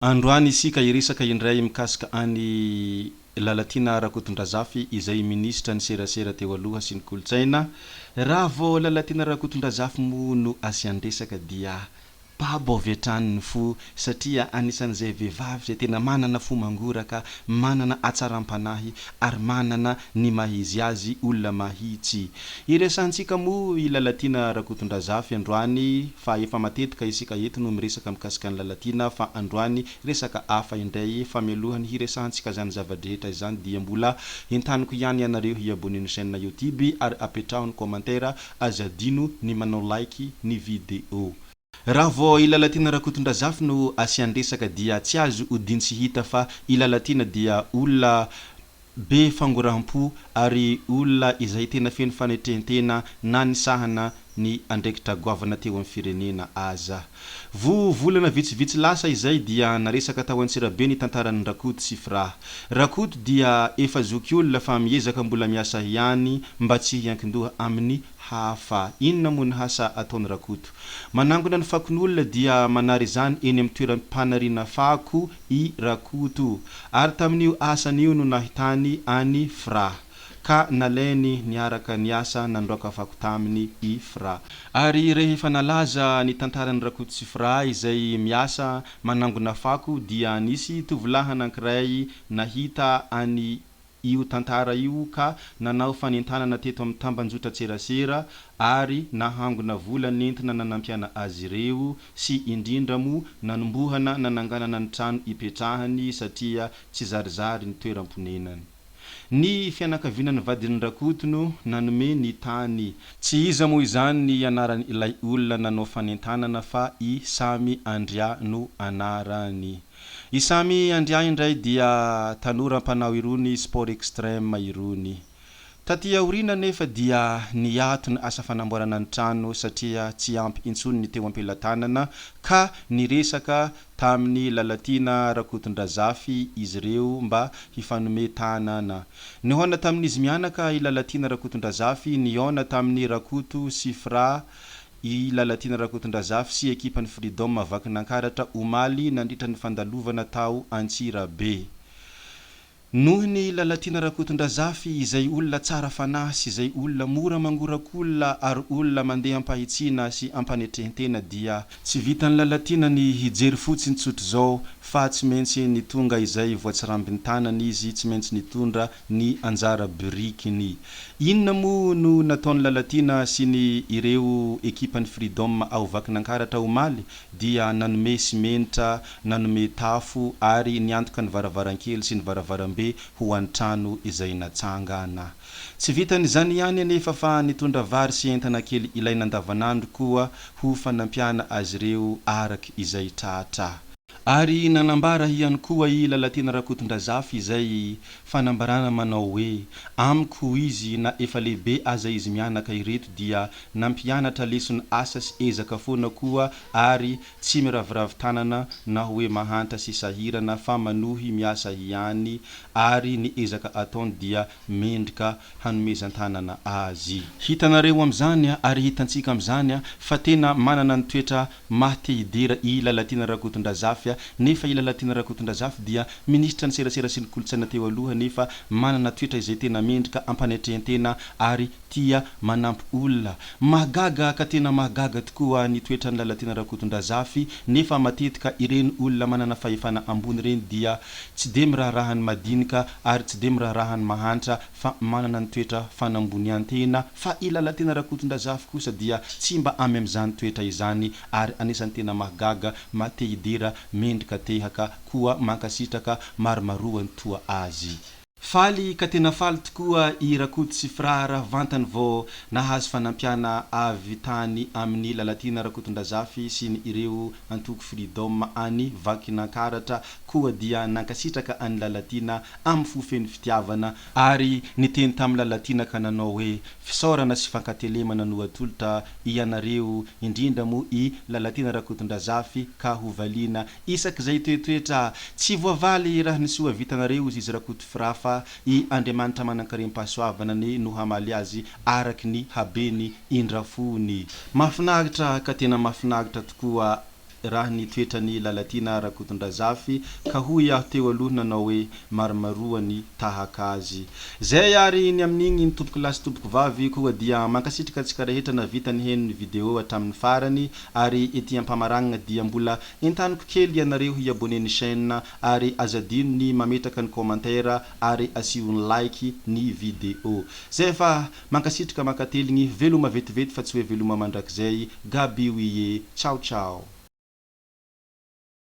Androany isika iresaka indray mikasika any Lalatina Rakotondrazafy izay ministra ny serasera teo aloha sy ny kolotsaina. Raha vao Lalatina Rakotondrazafy mo no asian-dresaka dia babo avy hatrany fo satria anisan'izay vehivavy zay tena manana fo mangoraka, manana atsaram-panahy ary manana ny mahizy azy olona mahitsy. Iresantsika mo i Lalatina Rakotondrazafy androany fa efa matetika isika eto no miresaka mikasika ny Lalatina fa androany resaka hafa indray fa mialohany hiresantsika zany zavadrehetra izany dia mbola entaniko ihany ianareo hiabon'ny chaîne YouTube ary apetrahony commentaire azy adino ny manao like ny vidéo. Raha vao i Lalatina Rakotondrazafy no asian-dresaka dia tsy azo odiny tsy hita fa i Lalatina dia olona be fangoram-po ary olona izay tena feno fanetrentena na ny sahana ny andraikitra goavana teo amin'ny firenena aza. Volana vitsivitsy lasa izay dia naresaka tao Antsirabe ny tantaran'ny Rakoto sy Fra. Rakoto dia efa zoky olona fa miezaka mbola miasa ihany mba tsy hiankin-doha amin'ny hafa. Inona moa ny hasa ataony Rakoto? Manangona ny fakon'olona dia manary izany eny amin'ny toeram-panariana fako i Rakoto. Ary tamin'io asan'io no nahitany any Fra. Ka nalainy niaraka niasa nandroaka fako taminy i Fra. Ary rehefa nalaza ny tantaran'ny Rakoto sy Fra izay miasa manangona fako dia nisy tovolahy anankiray nahita any io tantara io ka nanao fanentanana teto amin'ny tambanjotra tserasera ary nahangona vola nentina nanampiana azy ireo sy indrindra mo nanombohana nananganana ny trano ipetrahany satria tsy zarizary ny toeram-ponenany. Ny fianakavianany vadin'ny Rakoto no nanome ny tany. Tsy iza moa izany ny anarany ilay olona nanao fanentanana fa i Samy Andria no anarany. I Samy Andria indray dia tanora mpanao irony sport extrême irony. Taty aorina nefa dia niato ny asa fanamboarana ny trano satria tsy ampy intsony ny teo am-pelatanana ka niresaka tamin'ny Lalatina Rakotondrazafy izy ireo mba hifanome tanana. Nihona tamin'izy mianaka i Lalatina Rakotondrazafy, nihona tamin'ny Rakoto sy Fra, i Lalatina Rakotondrazafy sy ekipany Freedom avaky nankaratra omaly nandritra ny fandalovana tao Antsirabe. Noho ny Lalatina Rakotondrazafy izay olona tsara fanahy sy izay olona mora mangorakolona ary olona mandeha ampahitsina sy ampanetrentena dia tsy vitan'ny Lalatina ny hijery fotsiny tsotro zao fa tsy maintsy ny tonga izay voatsirambiny tanany izy, tsy maintsy nitondra ny anjara birikiny. Inona mo no nataon'ny Lalatina sy ny ireo ekipany Freedom ao vaky nankaratra omaly dia nanome simenitra, nanome tafo ary niantoka ny varavarankely sy ny varavarambe ho an-trano izay natsangana. Tsy vitan'izany ihany anefa fa nitondra vary sy entana kely ilaina andavanandro koa ho fanampiana azy ireo araky izay tratra. Ary nanambara ihany koa i Lalatina Rakotondrazafy izay fanambarana manao hoe amiko izy na efa lehibe aza izy mianaka ireto dia nampianatra lesona asa sy ezaka foana koa ary tsy miravoravo tanana na hoe mahanta sy sahirana fa manohy miasa ihany ary ny ezaka ataony dia mendrika hanomezan-tanana azy. Hitanareo am'izany ary hitantsika am'izany fa tena manana ny toetra mahatehidera i Lalatina Rakotondrazafy nefa i Lalatina Rakotondrazafy dia ministra ny serasera sy ny kolotsaina teo aloha nefa manana toetra izay tena mendrika ampanetrentena ary tia manampy olona. Mahagaga ka tena mahagaga tokoa ny toetra ny Lalatina Rakotondrazafy nefa matetika ireny olona manana fahefana ambony ireny dia tsy de miraharahany madinika ary tsy de miraharahany mahantra fa manana ny toetra fanambonian-tena fa i Lalatina Rakotondrazafy kosa dia tsy mba amy am'izany toetra izany ary anisan'ny tena mahagaga matehidera mendrika tehaka koa mankasitraka maromaroany toa azy. Faly ka tena faly tokoa i Rakoto sy Fra raha vantany vao nahazo fanampiana avy tany amin'ny Lalatina Rakotondrazafy sy ny ireo antoko Freedom any vaky nankaratra koa dia nankasitraka any Lalatina amin'ny fofeny fitiavana ary niteny tamin'ny Lalatina ka nanao hoe fisaorana sy fankatelemana no atolotra ianareo indrindra mo i Lalatina Rakotondrazafy ka hovaliana isak izay toetoetra tsy voavaly raha nisoa vitanareo izy Rakoto Fra fa i Andriamanitra manan-karem-pahasoavana ny no hamaly azy araky ny habeny indrafony. Mahafinaritra ka tena mahafinaritra tokoa raha ny toetrany Lalatina Rakotondrazafy ka hoy aho teo aloha nanao hoe maromaroany tahaka azy. Zay ary ny amin'igny ny tompoko lasy tompoko vavy koa dia mankasitraka antsika rehetra na vita ny heno ny video hatramin'ny farany ary ety ampamaranagna dia mbola entaniko kely ianareo hiabone ny chaîne ary azadino ny mametraka ny commentaire ary asiony like ny video. Zay fa mankasitraka mankateligny veloma vetivety fa tsy hoe veloma mandrakizay. Gaby Wiye, ciao ciao.